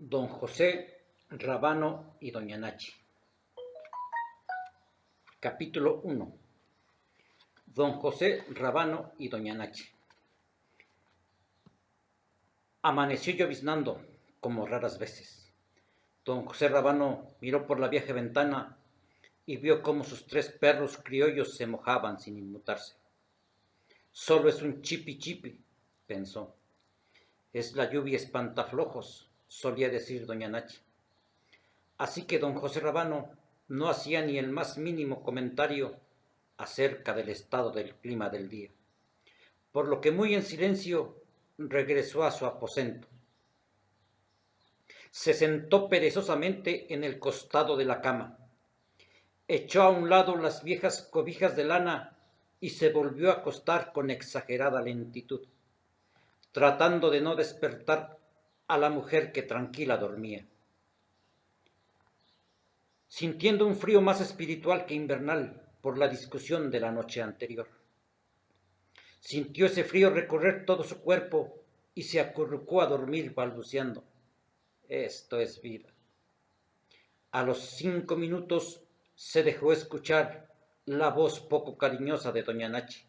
Don José Rábano y doña Nachi. Capítulo 1. Don José Rábano y doña Nachi. Amaneció lloviznando, como raras veces. Don José Rábano miró por la vieja ventana y vio cómo sus 3 perros criollos se mojaban sin inmutarse. Solo es un chipi chipi, pensó. Es la lluvia espantaflojos, solía decir doña Nachi. Así que don José Rábano no hacía ni el más mínimo comentario acerca del estado del clima del día, por lo que muy en silencio regresó a su aposento. Se sentó perezosamente en el costado de la cama, echó a un lado las viejas cobijas de lana y se volvió a acostar con exagerada lentitud, tratando de no despertar a la mujer que tranquila dormía. Sintiendo un frío más espiritual que invernal por la discusión de la noche anterior. Sintió ese frío recorrer todo su cuerpo y se acurrucó a dormir balbuceando: esto es vida. A los 5 minutos se dejó escuchar la voz poco cariñosa de doña Nachi.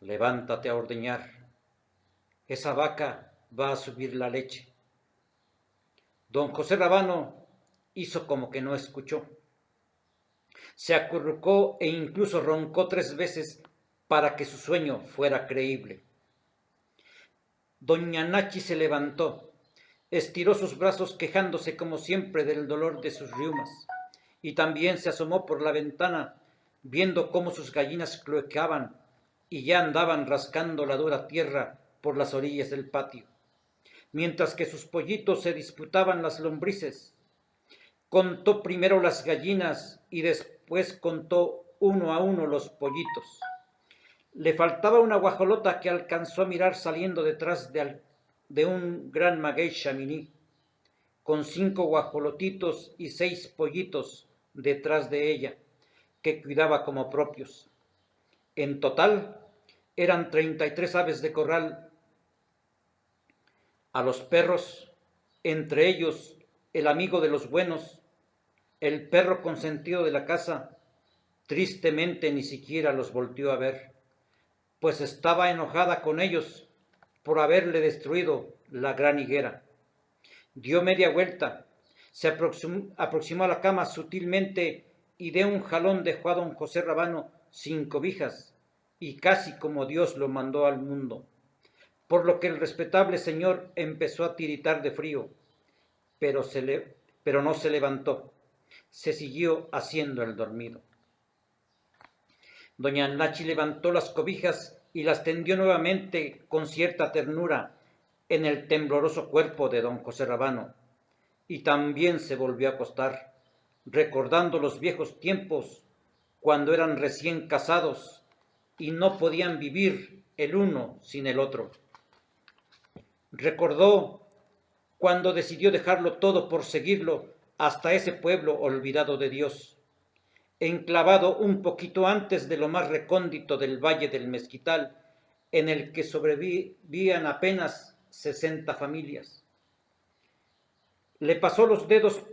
Levántate a ordeñar. Esa vaca va a subir la leche. Don José Rábano hizo como que no escuchó. Se acurrucó e incluso roncó 3 veces para que su sueño fuera creíble. Doña Nachi se levantó, estiró sus brazos quejándose como siempre del dolor de sus riumas, y también se asomó por la ventana, viendo cómo sus gallinas cloqueaban y ya andaban rascando la dura tierra por las orillas del patio, mientras que sus pollitos se disputaban las lombrices. Contó primero las gallinas y después contó uno a uno los pollitos. Le faltaba una guajolota que alcanzó a mirar saliendo detrás de un gran maguey chaminí, con 5 guajolotitos y 6 pollitos detrás de ella, que cuidaba como propios. En total, eran 33 aves de corral. A los perros, entre ellos el amigo de los buenos, el perro consentido de la casa, tristemente ni siquiera los volteó a ver, pues estaba enojada con ellos por haberle destruido la gran higuera. Dio media vuelta, se aproximó a la cama sutilmente y de un jalón dejó a don José Rábano sin cobijas y casi como Dios lo mandó al mundo, por lo que el respetable señor empezó a tiritar de frío, pero no se levantó, se siguió haciendo el dormido. Doña Nachi levantó las cobijas y las tendió nuevamente con cierta ternura en el tembloroso cuerpo de don José Rábano, y también se volvió a acostar, recordando los viejos tiempos cuando eran recién casados y no podían vivir el uno sin el otro. Recordó cuando decidió dejarlo todo por seguirlo hasta ese pueblo olvidado de Dios, enclavado un poquito antes de lo más recóndito del Valle del Mezquital, en el que sobrevivían apenas 60 familias. Le pasó los dedos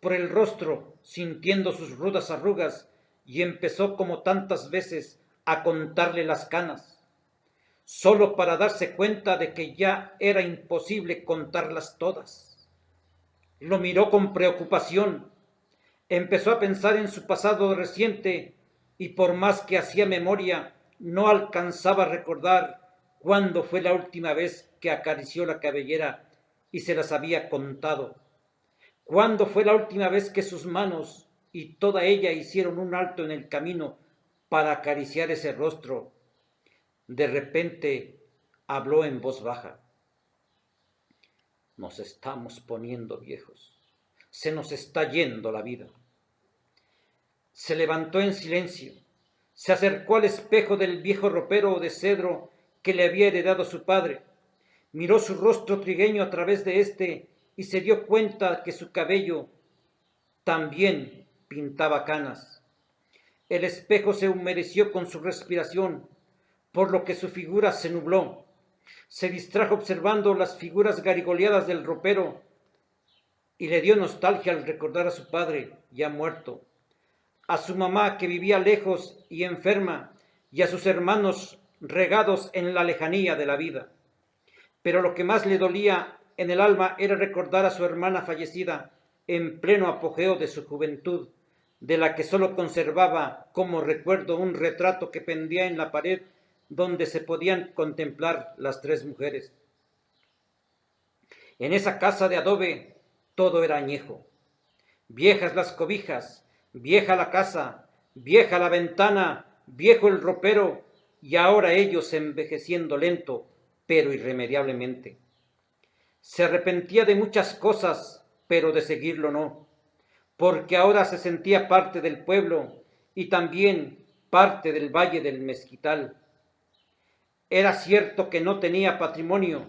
por el rostro, sintiendo sus rudas arrugas, y empezó como tantas veces a contarle las canas, solo para darse cuenta de que ya era imposible contarlas todas. Lo miró con preocupación. Empezó a pensar en su pasado reciente y por más que hacía memoria, no alcanzaba a recordar cuándo fue la última vez que acarició la cabellera y se las había contado. Cuándo fue la última vez que sus manos y toda ella hicieron un alto en el camino para acariciar ese rostro. De repente habló en voz baja. Nos estamos poniendo viejos. Se nos está yendo la vida. Se levantó en silencio, se acercó al espejo del viejo ropero de cedro que le había heredado su padre, miró su rostro trigueño a través de éste y se dio cuenta que su cabello también pintaba canas. El espejo se humedeció con su respiración, por lo que su figura se nubló. Se distrajo observando las figuras garigoleadas del ropero y le dio nostalgia al recordar a su padre ya muerto, a su mamá que vivía lejos y enferma, y a sus hermanos regados en la lejanía de la vida. Pero lo que más le dolía en el alma era recordar a su hermana fallecida en pleno apogeo de su juventud, de la que sólo conservaba como recuerdo un retrato que pendía en la pared donde se podían contemplar las tres mujeres. En esa casa de adobe todo era añejo. Viejas las cobijas, vieja la casa, vieja la ventana, viejo el ropero, y ahora ellos envejeciendo lento, pero irremediablemente. Se arrepentía de muchas cosas, pero de seguirlo no, porque ahora se sentía parte del pueblo y también parte del valle del Mezquital. Era cierto que no tenía patrimonio,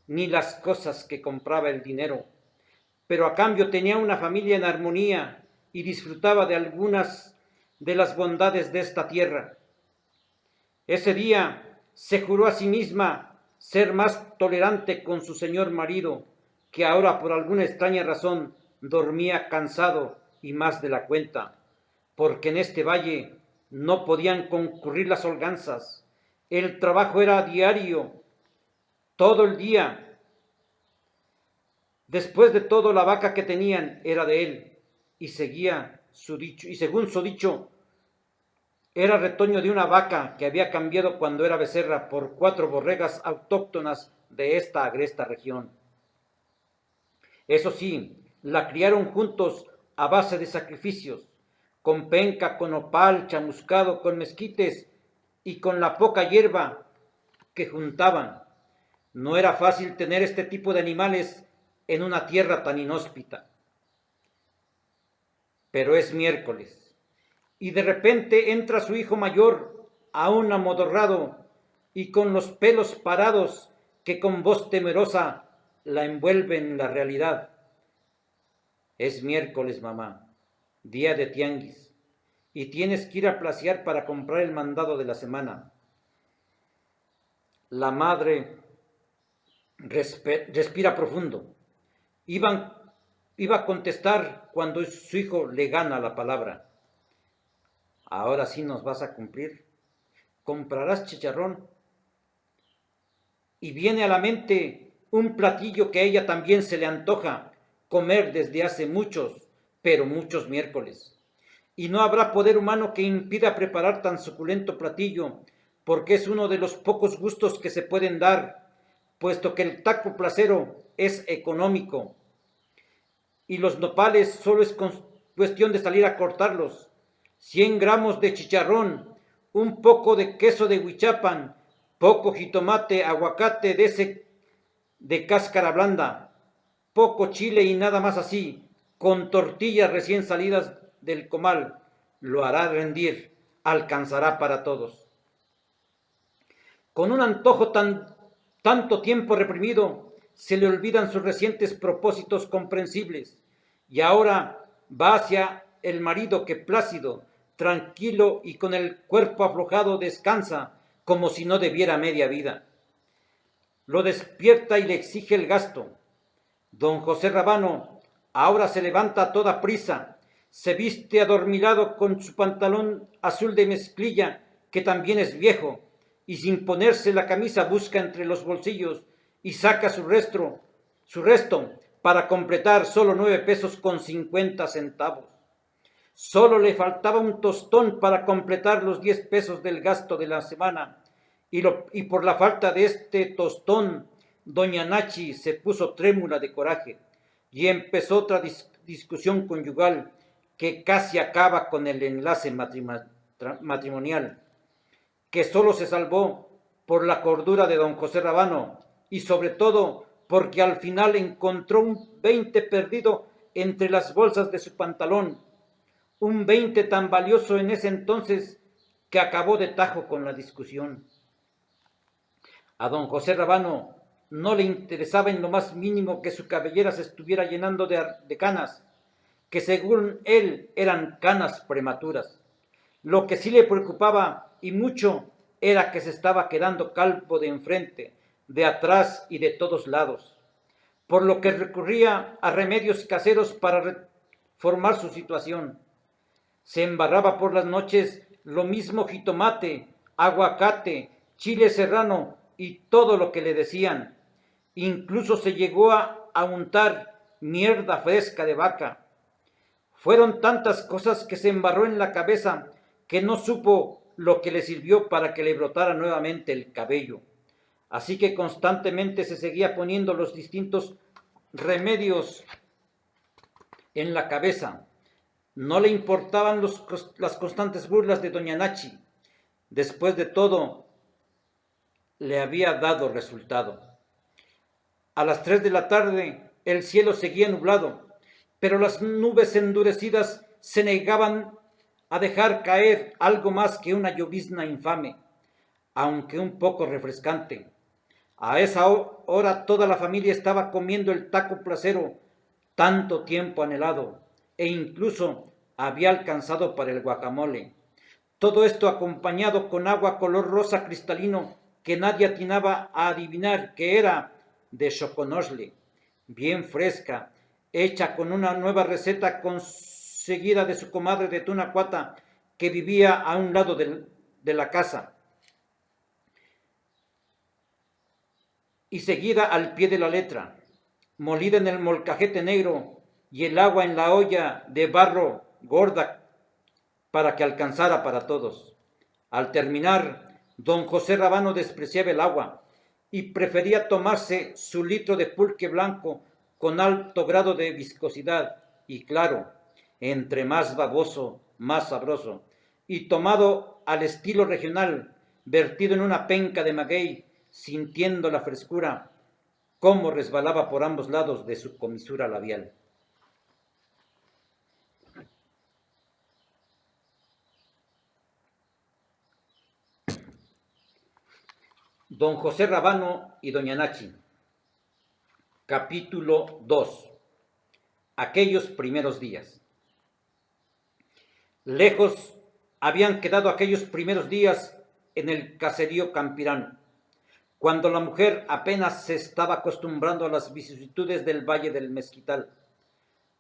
ni las cosas que compraba el dinero, pero a cambio tenía una familia en armonía y disfrutaba de algunas de las bondades de esta tierra. Ese día se juró a sí misma ser más tolerante con su señor marido, que ahora por alguna extraña razón dormía cansado y más de la cuenta, porque en este valle no podían concurrir las holganzas. El trabajo era diario, todo el día. Después de todo, la vaca que tenían era de él, y seguía su dicho, y según su dicho, era retoño de una vaca que había cambiado cuando era becerra por 4 borregas autóctonas de esta agresta región. Eso sí, la criaron juntos a base de sacrificios, con penca, con opal, chamuscado, con mezquites y con la poca hierba que juntaban. No era fácil tener este tipo de animales en una tierra tan inhóspita. Pero es miércoles, y de repente entra su hijo mayor, aún amodorrado y con los pelos parados, que con voz temerosa la envuelve en la realidad. Es miércoles, mamá, día de tianguis, y tienes que ir a placear para comprar el mandado de la semana. La madre respira profundo. Iba a contestar cuando su hijo le gana la palabra. Ahora sí nos vas a cumplir. ¿Comprarás chicharrón? Y viene a la mente un platillo que a ella también se le antoja comer desde hace muchos, pero muchos miércoles. Y no habrá poder humano que impida preparar tan suculento platillo, porque es uno de los pocos gustos que se pueden dar, puesto que el taco placero es económico y los nopales solo es cuestión de salir a cortarlos. 100 gramos de chicharrón, un poco de queso de Huichapan, poco jitomate, aguacate de ese de cáscara blanda, poco chile y nada más así, con tortillas recién salidas del comal, lo hará rendir, alcanzará para todos. Con un antojo tanto tiempo reprimido, se le olvidan sus recientes propósitos comprensibles, y ahora va hacia el marido que plácido, tranquilo y con el cuerpo aflojado descansa como si no debiera media vida. Lo despierta y le exige el gasto. Don José Rábano ahora se levanta a toda prisa, se viste adormilado con su pantalón azul de mezclilla, que también es viejo, y sin ponerse la camisa busca entre los bolsillos y saca su resto para completar solo 9 pesos con 50 centavos. Solo le faltaba un tostón para completar los 10 pesos del gasto de la semana, y por la falta de este tostón, doña Nachi se puso trémula de coraje y empezó otra discusión conyugal que casi acaba con el enlace matrimonial, que solo se salvó por la cordura de don José Rábano y sobre todo porque al final encontró un 20 perdido entre las bolsas de su pantalón, un 20 tan valioso en ese entonces que acabó de tajo con la discusión. A don José Rábano no le interesaba en lo más mínimo que su cabellera se estuviera llenando de canas, que según él eran canas prematuras. Lo que sí le preocupaba y mucho era que se estaba quedando calvo de enfrente, de atrás y de todos lados, por lo que recurría a remedios caseros para reformar su situación. Se embarraba por las noches lo mismo jitomate, aguacate, chile serrano y todo lo que le decían. Incluso se llegó a untar mierda fresca de vaca. Fueron tantas cosas que se embarró en la cabeza que no supo lo que le sirvió para que le brotara nuevamente el cabello. Así que constantemente se seguía poniendo los distintos remedios en la cabeza. No le importaban las constantes burlas de doña Nachi. Después de todo, le había dado resultado. A las 3 de la tarde el cielo seguía nublado, pero las nubes endurecidas se negaban a dejar caer algo más que una llovizna infame, aunque un poco refrescante. A esa hora toda la familia estaba comiendo el taco placero, tanto tiempo anhelado, e incluso había alcanzado para el guacamole. Todo esto acompañado con agua color rosa cristalino que nadie atinaba a adivinar que era de Xoconosle, bien fresca, hecha con una nueva receta conseguida de su comadre de Tunacuata, que vivía a un lado de la casa, y seguida al pie de la letra, molida en el molcajete negro y el agua en la olla de barro gorda para que alcanzara para todos. Al terminar, don José Rábano despreciaba el agua y prefería tomarse su litro de pulque blanco con alto grado de viscosidad y claro, entre más baboso, más sabroso, y tomado al estilo regional, vertido en una penca de maguey, sintiendo la frescura, cómo resbalaba por ambos lados de su comisura labial. Don José Rábano y doña Nachi. Capítulo 2. Aquellos primeros días. Lejos habían quedado aquellos primeros días en el caserío campirano, cuando la mujer apenas se estaba acostumbrando a las vicisitudes del Valle del Mezquital.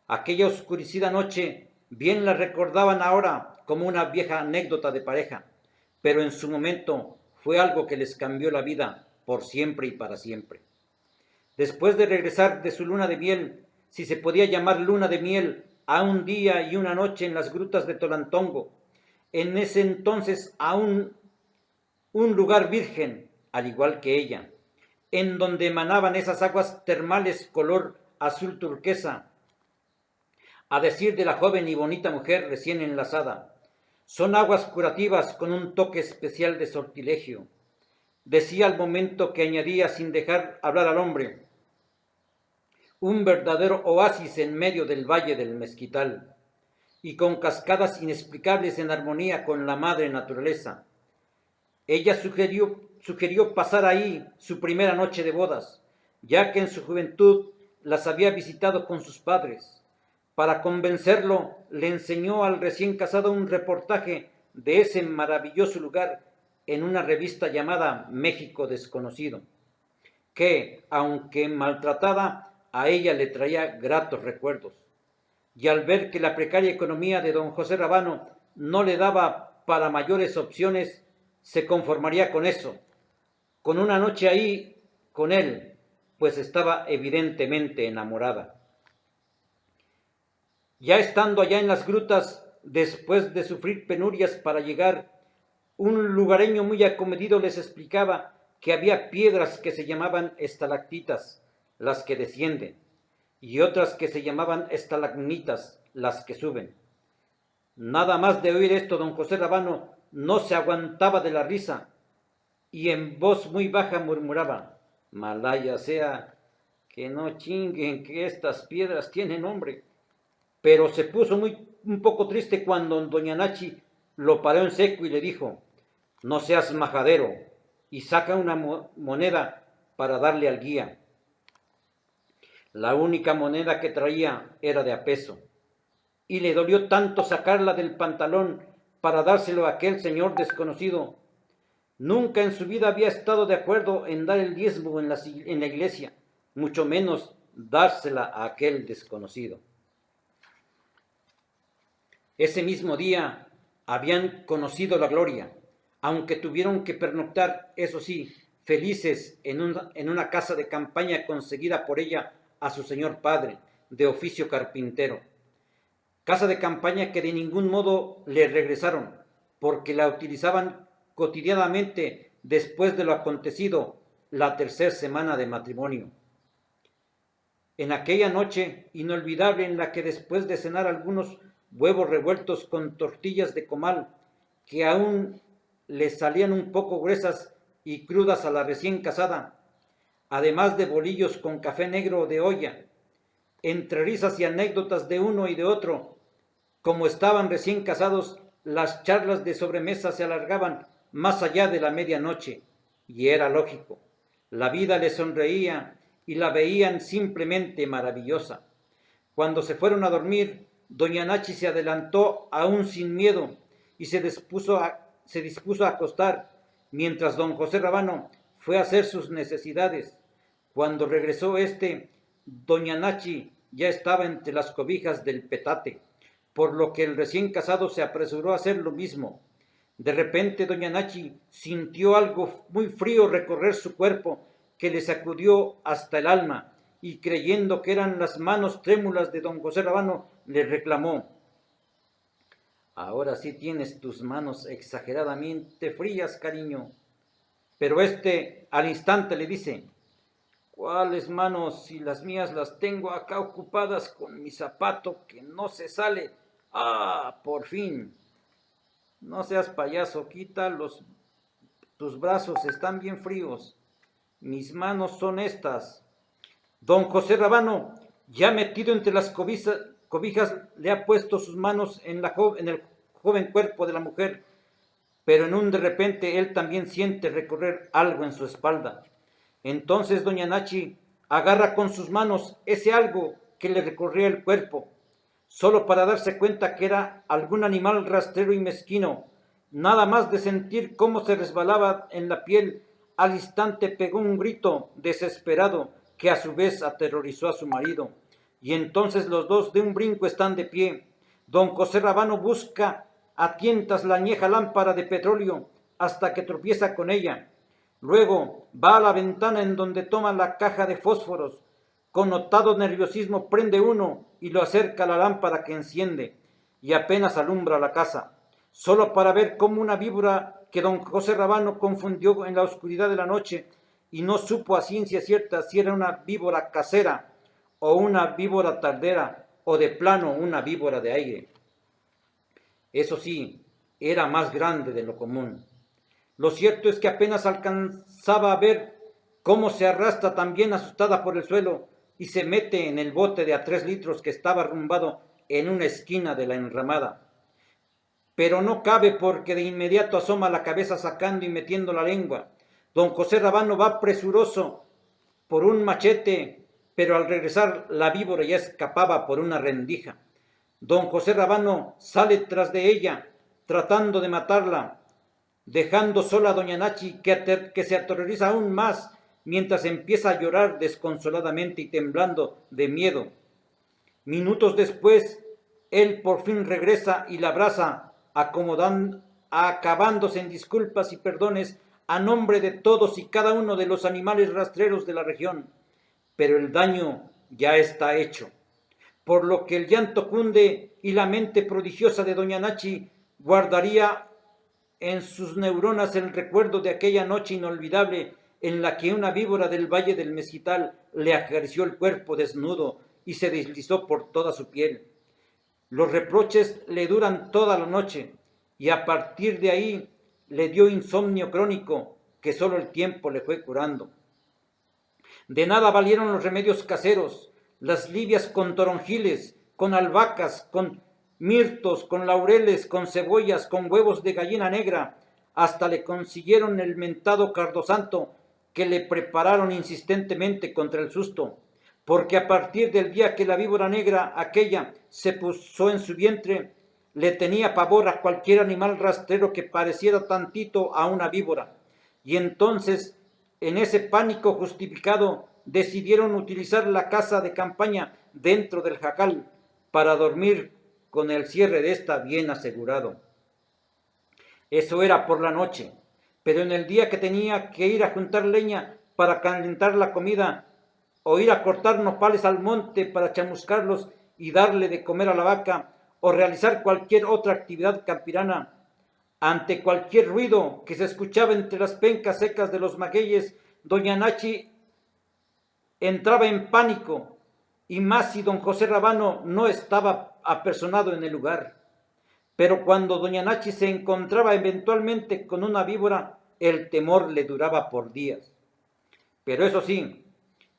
Aquella oscurecida noche bien la recordaban ahora como una vieja anécdota de pareja, pero en su momento fue algo que les cambió la vida por siempre y para siempre. Después de regresar de su luna de miel, si se podía llamar luna de miel, a un día y una noche en las grutas de Tolantongo, en ese entonces aún un lugar virgen, al igual que ella, en donde emanaban esas aguas termales color azul turquesa, a decir de la joven y bonita mujer recién enlazada. Son aguas curativas con un toque especial de sortilegio. Decía al momento que añadía sin dejar hablar al hombre, un verdadero oasis en medio del Valle del Mezquital, y con cascadas inexplicables en armonía con la madre naturaleza. Ella sugirió pasar ahí su primera noche de bodas, ya que en su juventud las había visitado con sus padres. Para convencerlo, le enseñó al recién casado un reportaje de ese maravilloso lugar en una revista llamada México Desconocido, que, aunque maltratada, a ella le traía gratos recuerdos. Y al ver que la precaria economía de don José Rábano no le daba para mayores opciones, se conformaría con eso, con una noche ahí con él, pues estaba evidentemente enamorada. Ya estando allá en las grutas, después de sufrir penurias para llegar, un lugareño muy acomedido les explicaba que había piedras que se llamaban estalactitas, las que descienden, y otras que se llamaban estalagmitas, las que suben. Nada más de oír esto, don José Rábano no se aguantaba de la risa, y en voz muy baja murmuraba, malaya sea, que no chinguen que estas piedras tienen nombre. Pero se puso un poco triste cuando doña Nachi lo paró en seco y le dijo, no seas majadero, y saca una moneda para darle al guía. La única moneda que traía era de a peso, y le dolió tanto sacarla del pantalón para dárselo a aquel señor desconocido. Nunca en su vida había estado de acuerdo en dar el diezmo en la iglesia, mucho menos dársela a aquel desconocido. Ese mismo día habían conocido la gloria, aunque tuvieron que pernoctar, eso sí, felices en una casa de campaña conseguida por ella a su señor padre, de oficio carpintero. Casa de campaña que de ningún modo le regresaron, porque la utilizaban cotidianamente después de lo acontecido la tercera semana de matrimonio. En aquella noche inolvidable en la que después de cenar algunos huevos revueltos con tortillas de comal, que aún le salían un poco gruesas y crudas a la recién casada, además de bolillos con café negro de olla, entre risas y anécdotas de uno y de otro, como estaban recién casados, las charlas de sobremesa se alargaban más allá de la medianoche, y era lógico. La vida les sonreía y la veían simplemente maravillosa. Cuando se fueron a dormir, doña Nachi se adelantó aún sin miedo y se dispuso a acostar, mientras don José Rábano fue a hacer sus necesidades. Cuando regresó doña Nachi ya estaba entre las cobijas del petate, por lo que el recién casado se apresuró a hacer lo mismo. De repente doña Nachi sintió algo muy frío recorrer su cuerpo, que le sacudió hasta el alma, y creyendo que eran las manos trémulas de don José Rábano, le reclamó: ahora sí tienes tus manos exageradamente frías, cariño. Pero al instante le dice: ¿cuáles manos si las mías las tengo acá ocupadas con mi zapato que no se sale? ¡Ah, por fin! No seas payaso, tus brazos están bien fríos. Mis manos son estas. Don José Rábano, ya metido entre las cobijas, le ha puesto sus manos en el joven cuerpo de la mujer, pero de repente él también siente recorrer algo en su espalda. Entonces doña Nachi agarra con sus manos ese algo que le recorría el cuerpo, solo para darse cuenta que era algún animal rastrero y mezquino. Nada más de sentir cómo se resbalaba en la piel, al instante pegó un grito desesperado que a su vez aterrorizó a su marido. Y entonces los dos de un brinco están de pie. Don José Rábano busca a tientas la añeja lámpara de petróleo hasta que tropieza con ella. Luego va a la ventana en donde toma la caja de fósforos. Con notado nerviosismo prende uno y lo acerca a la lámpara que enciende, y apenas alumbra la casa, solo para ver cómo una víbora que don José Rábano confundió en la oscuridad de la noche y no supo a ciencia cierta si era una víbora casera o una víbora tardera o de plano una víbora de aire. Eso sí, era más grande de lo común. Lo cierto es que apenas alcanzaba a ver cómo se arrastra también asustada por el suelo y se mete en el bote de a 3 litros que estaba arrumbado en una esquina de la enramada. Pero no cabe, porque de inmediato asoma la cabeza sacando y metiendo la lengua. Don José Rábano va presuroso por un machete, pero al regresar la víbora ya escapaba por una rendija. Don José Rábano sale tras de ella, tratando de matarla, dejando sola a doña Nachi, que se aterroriza aún más, mientras empieza a llorar desconsoladamente y temblando de miedo. Minutos después, él por fin regresa y la abraza, acabándose en disculpas y perdones a nombre de todos y cada uno de los animales rastreros de la región. Pero el daño ya está hecho, por lo que el llanto cunde y la mente prodigiosa de doña Nachi guardaría en sus neuronas el recuerdo de aquella noche inolvidable en la que una víbora del Valle del Mezquital le acarició el cuerpo desnudo y se deslizó por toda su piel. Los reproches le duran toda la noche y a partir de ahí le dio insomnio crónico que solo el tiempo le fue curando. De nada valieron los remedios caseros, las libias con toronjiles, con albahacas, con mirtos, con laureles, con cebollas, con huevos de gallina negra, hasta le consiguieron el mentado cardosanto que le prepararon insistentemente contra el susto, porque a partir del día que la víbora negra aquella se puso en su vientre, le tenía pavor a cualquier animal rastrero que pareciera tantito a una víbora. y entonces, en ese pánico justificado, decidieron utilizar la casa de campaña dentro del jacal para dormir con el cierre de esta bien asegurado. Eso era por la noche, pero en el día que tenía que ir a juntar leña para calentar la comida, o ir a cortar nopales al monte para chamuscarlos y darle de comer a la vaca, o realizar cualquier otra actividad campirana, ante cualquier ruido que se escuchaba entre las pencas secas de los magueyes, doña Nachi entraba en pánico, y más si don José Rábano no estaba apersonado en el lugar. Pero cuando doña Nachi se encontraba eventualmente con una víbora, el temor le duraba por días. Pero eso sí,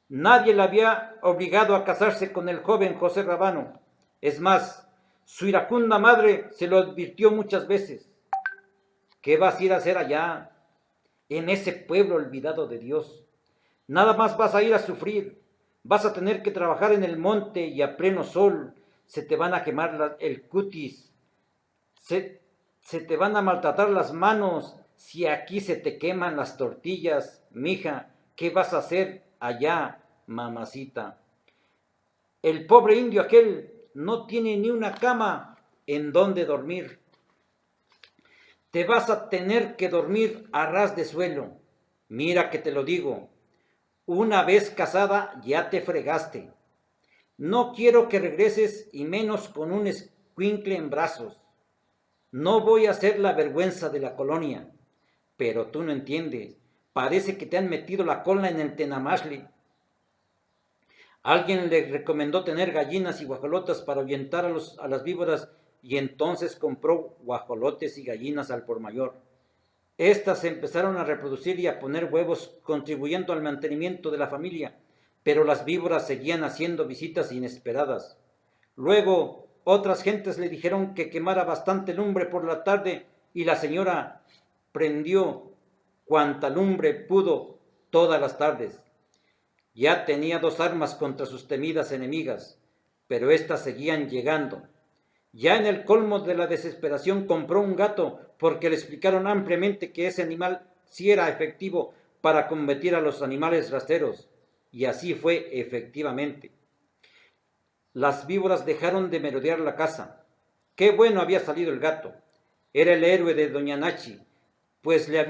nadie la había obligado a casarse con el joven José Rábano. Es más, su iracunda madre se lo advirtió muchas veces. ¿Qué vas a ir a hacer allá, en ese pueblo olvidado de Dios? Nada más vas a ir a sufrir. Vas a tener que trabajar en el monte y a pleno sol. Se te van a quemar el cutis. Se te van a maltratar las manos. Si aquí se te queman las tortillas, mija, ¿qué vas a hacer allá, mamacita? El pobre indio aquel no tiene ni una cama en donde dormir. Te vas a tener que dormir a ras de suelo. Mira que te lo digo. Una vez casada ya te fregaste. No quiero que regreses y menos con un escuincle en brazos. No voy a ser la vergüenza de la colonia. Pero tú no entiendes. Parece que te han metido la cola en el tenamashli. Alguien le recomendó tener gallinas y guajolotas para ahuyentar a las víboras y entonces compró guajolotes y gallinas al por mayor. Estas se empezaron a reproducir y a poner huevos, contribuyendo al mantenimiento de la familia, pero las víboras seguían haciendo visitas inesperadas. Luego, otras gentes le dijeron que quemara bastante lumbre por la tarde y la señora prendió cuanta lumbre pudo todas las tardes. Ya tenía 2 armas contra sus temidas enemigas, pero éstas seguían llegando. Ya en el colmo de la desesperación compró un gato porque le explicaron ampliamente que ese animal sí era efectivo para combatir a los animales rastreros. Y así fue efectivamente. Las víboras dejaron de merodear la casa. Qué bueno había salido el gato. Era el héroe de doña Nachi, pues la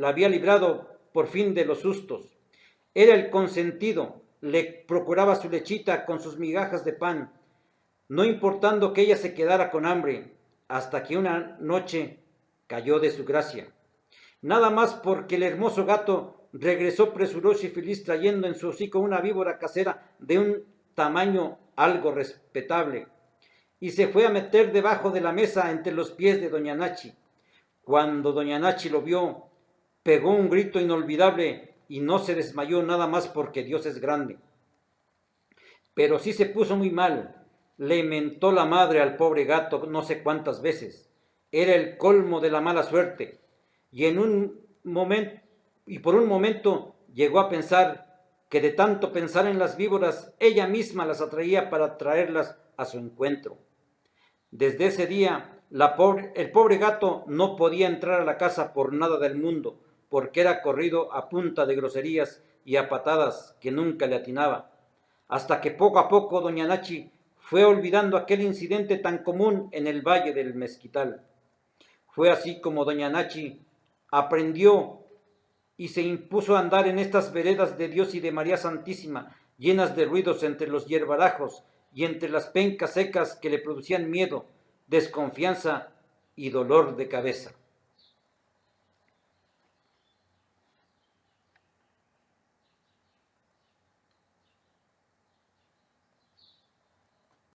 había librado por fin de los sustos. Era el consentido, le procuraba su lechita con sus migajas de pan, no importando que ella se quedara con hambre, hasta que una noche cayó de su gracia. Nada más porque el hermoso gato regresó presuroso y feliz trayendo en su hocico una víbora casera de un tamaño algo respetable, y se fue a meter debajo de la mesa entre los pies de doña Nachi. Cuando doña Nachi lo vio, pegó un grito inolvidable y no se desmayó nada más porque Dios es grande. Pero sí se puso muy mal. Le mentó la madre al pobre gato no sé cuántas veces. Era el colmo de la mala suerte. Y por un momento llegó a pensar que de tanto pensar en las víboras, ella misma las atraía para traerlas a su encuentro. Desde ese día, el pobre gato no podía entrar a la casa por nada del mundo, porque era corrido a punta de groserías y a patadas que nunca le atinaba, hasta que poco a poco doña Nachi fue olvidando aquel incidente tan común en el Valle del Mezquital. Fue así como doña Nachi aprendió y se impuso a andar en estas veredas de Dios y de María Santísima, llenas de ruidos entre los hierbarajos y entre las pencas secas que le producían miedo, desconfianza y dolor de cabeza.